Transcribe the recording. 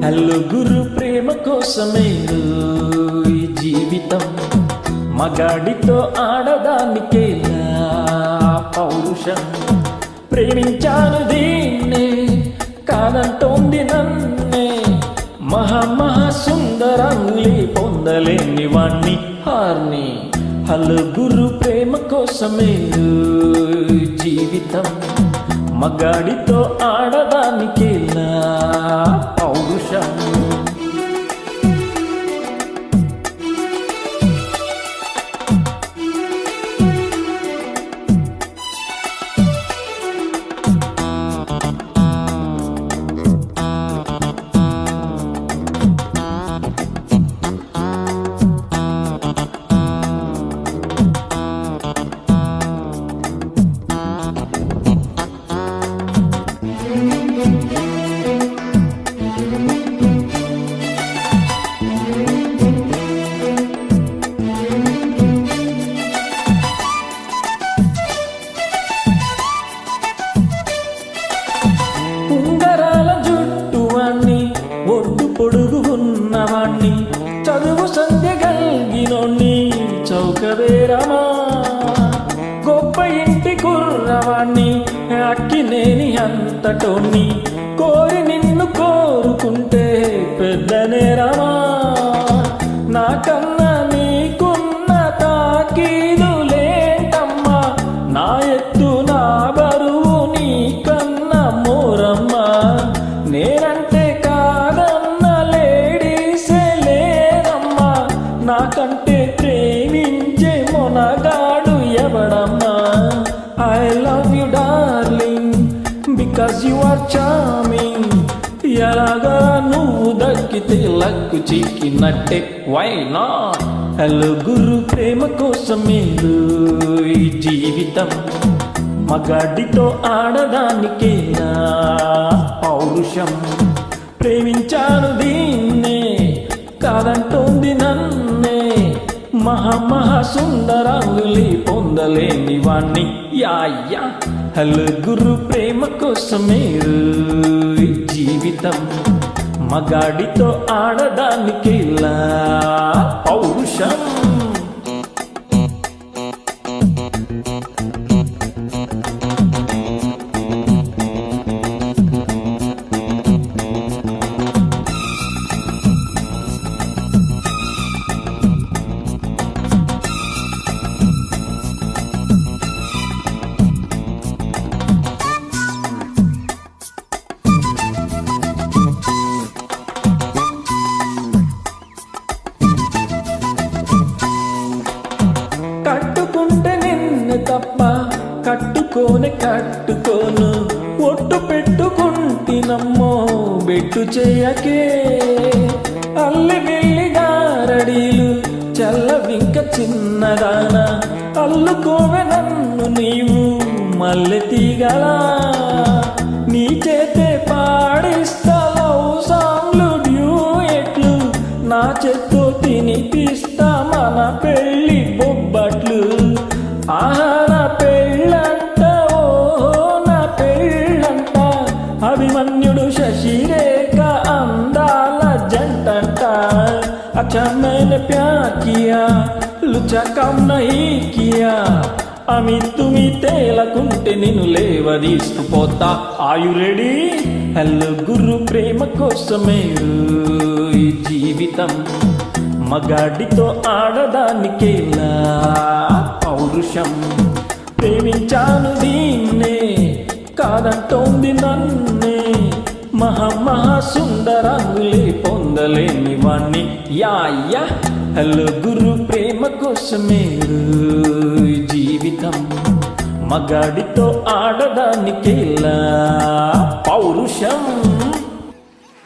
నలుగురు ప్రేమ కోసమే ఈ జీవితం, మగాడితో ఆడదానికేలా పౌరుషం. ప్రేమించాను దీన్నే కాదంటోంది నన్నే, మహాసుందరాన్ని పొందలేని వాణ్ణి హార్ని. నలుగురు ప్రేమ కోసమే జీవితం, మగాడితో ఆడదానికేలా పౌరుషం. ఉంగరాల జుట్టు వాణ్ణి, ఒడ్డు పొడుగు ఉన్నవాణ్ణి, చదువు సంధ్య గల్గినోణ్ణి చౌకవేరమా. గొప్ప ఇంటి కుర్రవాణ్ణి, అక్కినేని అంతటోణ్ణి, కోరి నిన్ను కోరుకుంటే పెద్ద నేరమా. నాకన్నా నీకున్న తాకీదులేంటమ్మా, నా ఎత్తు నా బరువు నీకన్నా మోరమ్మా. నేనంటే కాదన్న లేడీసే లేరమ్మా, నాకంటే ప్రేమించే మొనగాడు ఎవడమ్మా. I love you darling because you are charming. ఎలాగా నువ్వు దక్కితే లక్కు చిక్కినట్టే, వై నాట్. నలుగురు ప్రేమ కోసమే ఈ జీవితం, మగాడితో ఆడదానికేలా పౌరుషం. ప్రేమించాను దీన్నే కాదంటోంది నన్నే, మహాసుందరాంగులి పొందలేని వాణ్ణి యాయ్యా. నలుగురు ప్రేమ కోసమే ఈ జీవితం, మగాడితో ఆడదానికేలా పౌరుషం. కట్టుకుంటే నిన్ను తప్ప కట్టుకోను, ఒట్టు పెట్టుకుంటినమ్మో బెట్టు చేయకే. అల్లి బిల్లి గారడీలు చల్లవింక చిన్నదాన, అల్లుకోవె నన్ను నీవు మల్లె తీగలా. నీ చేతే పాడిస్తా లవ్ సాంగ్లు డ్యూయెట్లు, నా చేత్తో తినిపిస్తా మన పెళ్ళి బొబ్బట్లు. ఆహా నా పెళ్ళంట, ఓ నా పెళ్ళంట, అభిమన్యుడు శశిరేఖ అందాల జంటంట. అచ్చా मैंने प्यार किया, लुचा काम नहीं किया. అమి తేలకుంటే నిన్ను లేవదీసుకుపోతా. ఆయు రెడీ? నలుగురు ప్రేమ కోసమే ఈ జీవితం, మగాడితో ఆడదానికేలా పౌరుషం. ప్రేమించాను దీన్నే కాదంటోంది నన్నే, మహాసుందరాంగులే పొందలేని వాణ్ణి యాయ్యా. నలుగురు ప్రేమ కోసమే జీవితం, మగాడితో ఆడదానికేలా పౌరుషం.